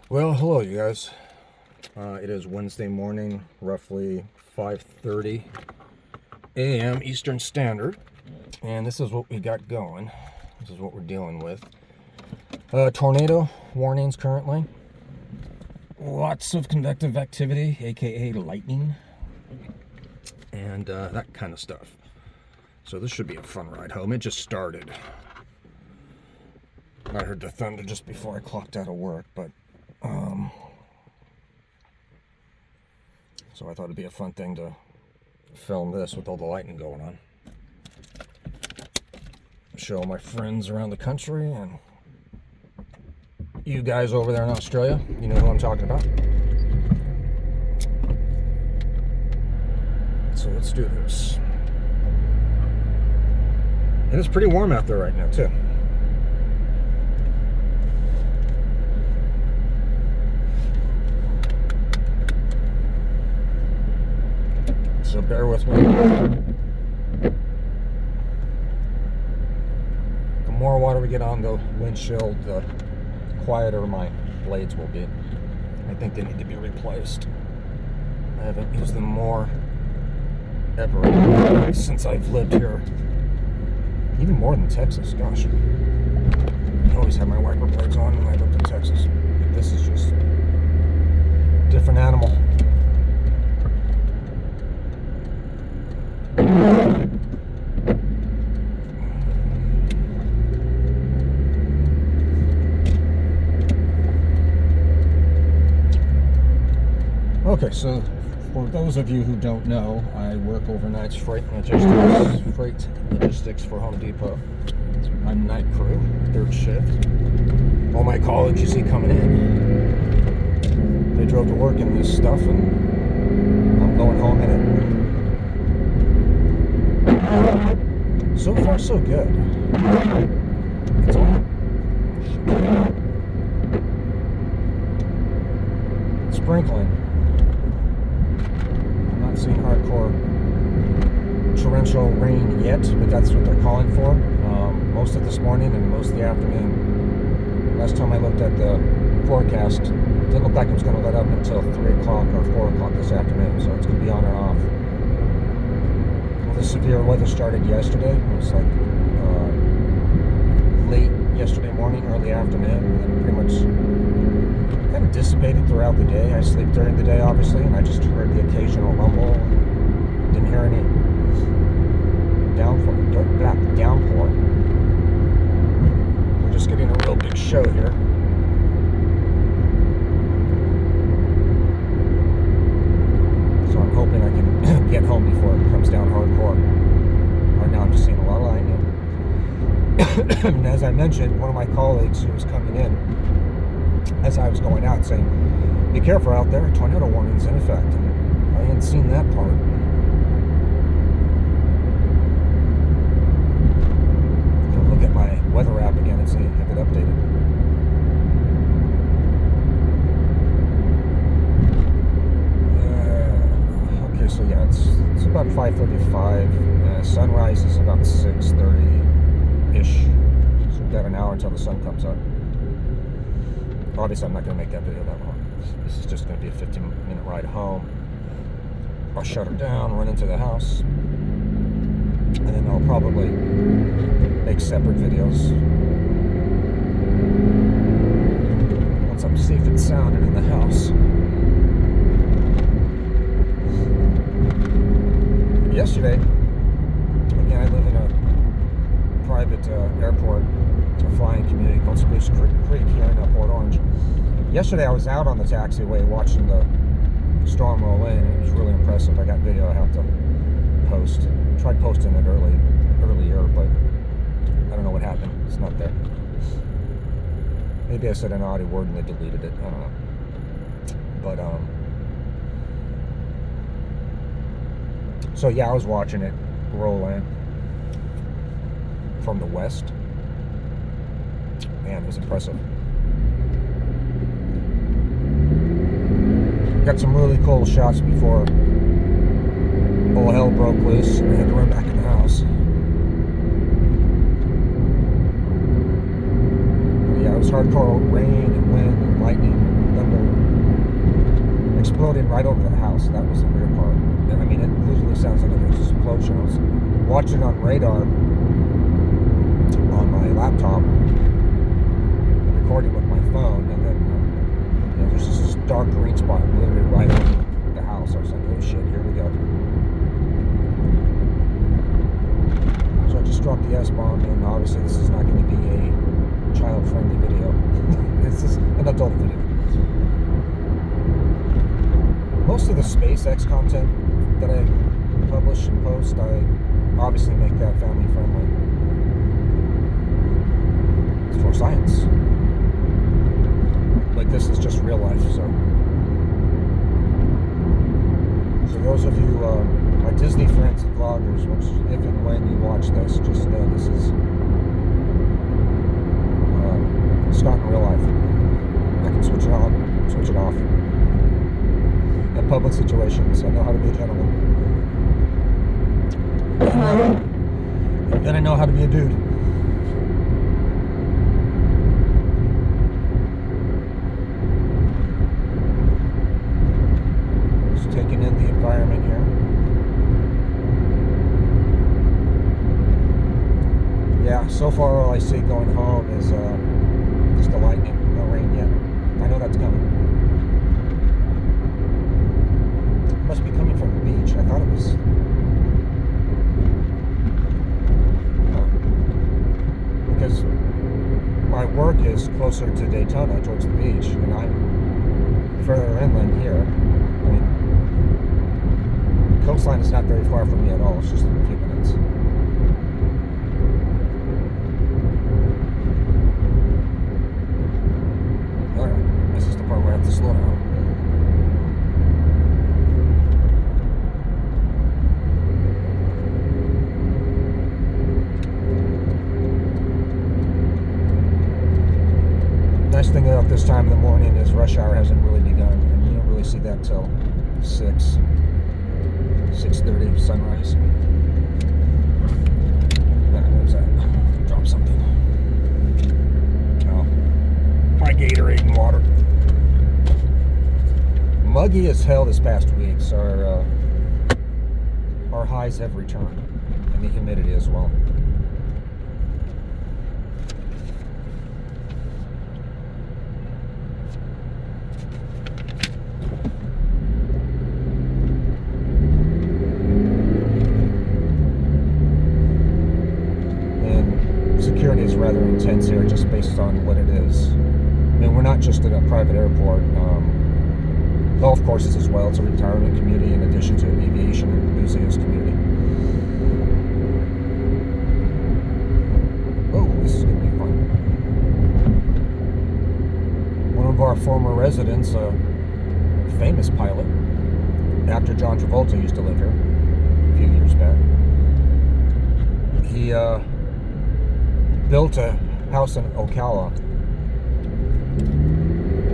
Well, hello, you guys. It is Wednesday morning, roughly 5:30 a.m. Eastern Standard, and this is what we got going. This is what we're dealing with. Tornado warnings currently. Lots of convective activity, aka lightning, and that kind of stuff. So this should be a fun ride home. It just started. I heard the thunder just before I clocked out of work, but so I thought it'd be a fun thing to film this with all the lightning going on. Show my friends around the country and you guys over there in Australia. You know who I'm talking about. So let's do this. And it's pretty warm out there right now, too. So bear with me. The more water we get on the windshield, the quieter my blades will be. I think they need to be replaced. I haven't used them more ever since I've lived here. Even more than Texas, gosh. I always had my wiper blades on when I lived in Texas. But this is just a different animal. Okay, so for those of you who don't know, I work overnights freight logistics for Home Depot. I'm night crew, third shift. All my colleagues you see coming in, they drove to work in this stuff, and I'm going home in it. So far, so good. It's only sprinkling. Seeing hardcore torrential rain yet, but that's what they're calling for. Most of this morning and most of the afternoon. Last time I looked at the forecast, it didn't look like it was going to let up until 3 o'clock or 4 o'clock this afternoon, so it's going to be on or off. Well, the severe weather started yesterday. It was like late yesterday morning, early afternoon, and pretty much kind of dissipated throughout the day. I sleep during the day, obviously, and I just heard the occasional rumble. Didn't hear any downpour. We're just getting a real big show here. So I'm hoping I can get home before it comes down hardcore. Right now I'm just seeing a lot of lightning. And as I mentioned, one of my colleagues who was coming in, as I was going out, saying, be careful out there, tornado warning's in effect. And I hadn't seen that part. I'll look at my weather app again and see if it updated. Okay, so yeah, it's about 5:35. Sunrise is about 6:30-ish. So we've got an hour until the sun comes up. Obviously, I'm not going to make that video that long. This is just going to be a 15-minute ride home. I'll shut her down, run into the house, and then I'll probably make separate videos once I'm safe and sound and in the house. Yesterday, again, I live in a private airport, a flying community called Spruce Creek here in Port Orange. Yesterday I was out on the taxiway watching the storm roll in, and it was really impressive. I got video I have to post. I tried posting it earlier, but I don't know what happened. It's not there. Maybe I said an naughty word and they deleted it. I don't know. But so yeah, I was watching it roll in from the west. Man, it was impressive. Got some really cool shots before all hell broke loose and I had to run back in the house. But yeah, it was hardcore rain and wind and lightning and right over the house. That was the weird part. I mean, it literally sounds like an explosion. I was watching it on radar on my laptop, recording with my phone, and then there's this dark green spot literally right over the house. I was like, oh shit, here we go. So I just dropped the S-bomb, and obviously this is not going to be a child-friendly video. This is an adult video. Most of the SpaceX content that I publish and post, I obviously make that family friendly. It's for science. But this is just real life, so. So those of you, my Disney friends and vloggers, which if and when you watch this, just know this is Scott in real life. I can switch it on, switch it off. In public situations, I know how to be a gentleman. And I know how to be a dude. Just taking in the environment here. Yeah, so far all I see going home is just the lightning. No rain yet. I know that's coming. It must be coming from the beach. I thought it was. Because my work is closer to Daytona, towards the beach, and I'm further inland here. I mean, the coastline is not very far from me at all. It's just a few minutes. Alright, this is the part where I have to slow down. Nice thing about this time of the morning is rush hour hasn't really begun, and you don't really see that till 6:30 sunrise. What was that? Drop something. Oh, my Gatorade and water. Muggy as hell this past week, so our highs have returned, and the humidity as well. Security is rather intense here, just based on what it is. I mean, we're not just at a private airport. Golf courses as well. It's a retirement community in addition to an aviation enthusiast community. Oh, this is going to be fun. One of our former residents, a famous pilot, actor John Travolta, used to live here a few years back. He built a house in Ocala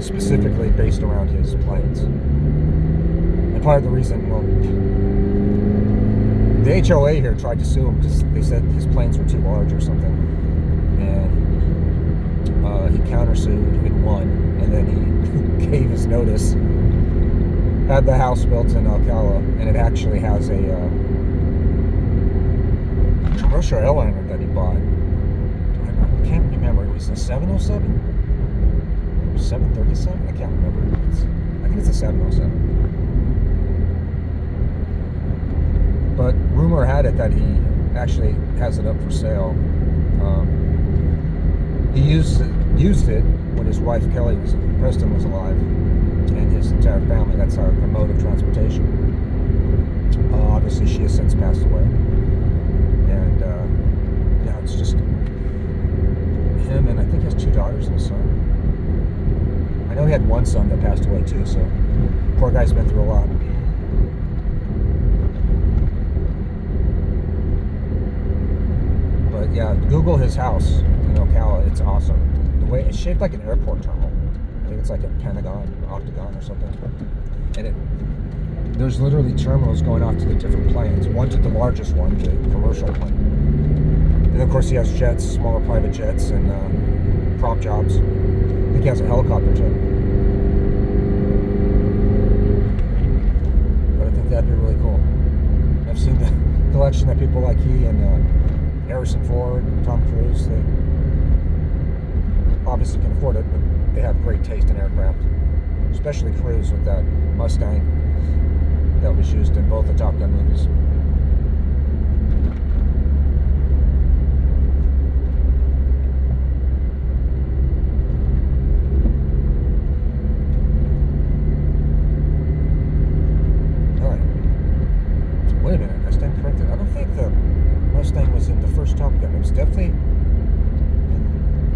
specifically based around his planes. And part of the reason, well, the HOA here tried to sue him because they said his planes were too large or something. And he countersued and won. And then he gave his notice, had the house built in Ocala, and it actually has a commercial airliner that he bought. I can't remember. It was a 707? 737? I can't remember. I think it's a 707. But rumor had it that he actually has it up for sale. He used it when his wife Kelly Preston was alive, and his entire family. That's our mode of transportation. Obviously, she has since passed away, and yeah, it's just him, and I think he has 2 daughters and a son. I know he had one son that passed away too, so poor guy's been through a lot. But yeah, Google his house in Ocala. It's awesome. The way it's shaped like an airport terminal. I think it's like a pentagon, octagon or something. And there's literally terminals going off to the different planes. One to the largest one, the commercial plane. And of course he has jets, smaller private jets, and prop jobs. I think he has a helicopter too. that'd be really cool. I've seen the collection that people like he and Harrison Ford, Tom Cruise, they obviously can afford it, but they have great taste in aircraft. Especially Cruise with that Mustang that was used in both the Top Gun movies. Wait a minute, I stand corrected. I don't think the Mustang was in the first Top Gun. It was definitely,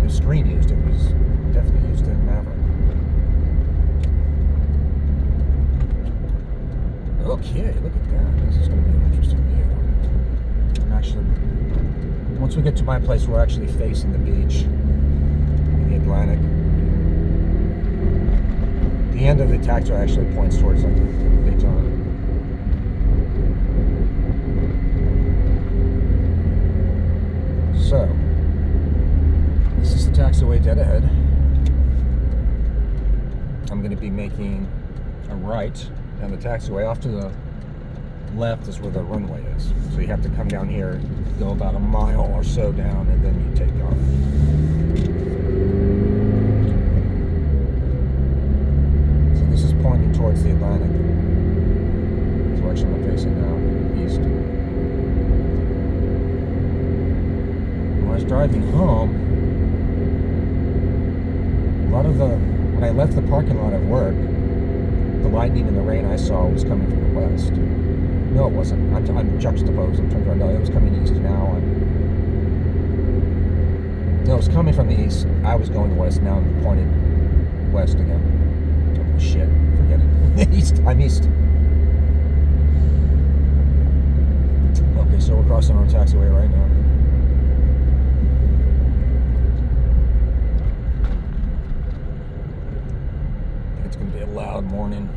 the screen used it, was definitely used in Maverick. Okay, look at that. This is going to be an interesting view. I'm actually, once we get to my place, we're actually facing the beach in the Atlantic. The end of the taxiway actually points towards like Daytona. So, this is the taxiway dead ahead. I'm going to be making a right down the taxiway. Off to the left is where the runway is. So you have to come down here, go about a mile or so down, and then you take off. So this is pointing towards the Atlantic. The direction I'm facing now, east. When I was driving home, when I left the parking lot at work, the lightning and the rain I saw was coming from the west. No, it wasn't. I'm juxtaposed. I'm trying to know it was coming east now. No, it was coming from the east. I was going west. Now I'm pointed west again. Oh, shit. Forget it. East. I'm east. Okay, so we're crossing our taxiway right now. It's going to be a loud morning.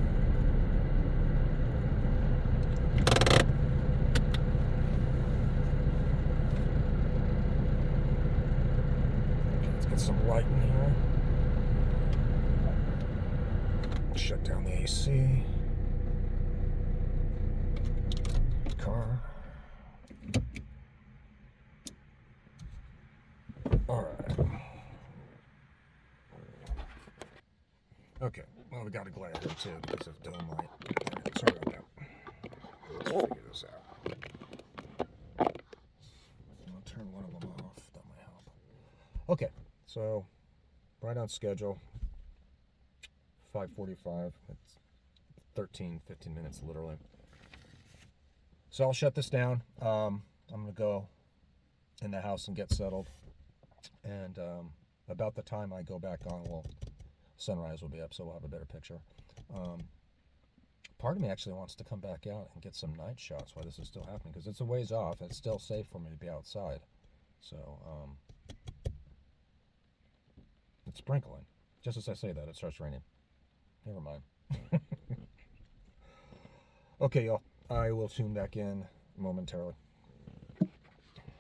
Okay, let's get some light in here. Shut down the AC. Car. All right. Okay, well, we got a glare here too because of dome light. Sorry about that. Let's figure this out. I'll turn one of them off. That might help. Okay, so right on schedule. 5:45. It's 15 minutes literally. So I'll shut this down. I'm gonna go in the house and get settled. And about the time I go back on, well, sunrise will be up, so we'll have a better picture. Part of me actually wants to come back out and get some night shots while this is still happening, because it's a ways off. And it's still safe for me to be outside. So, it's sprinkling. Just as I say that, it starts raining. Never mind. Okay, y'all. I will tune back in momentarily.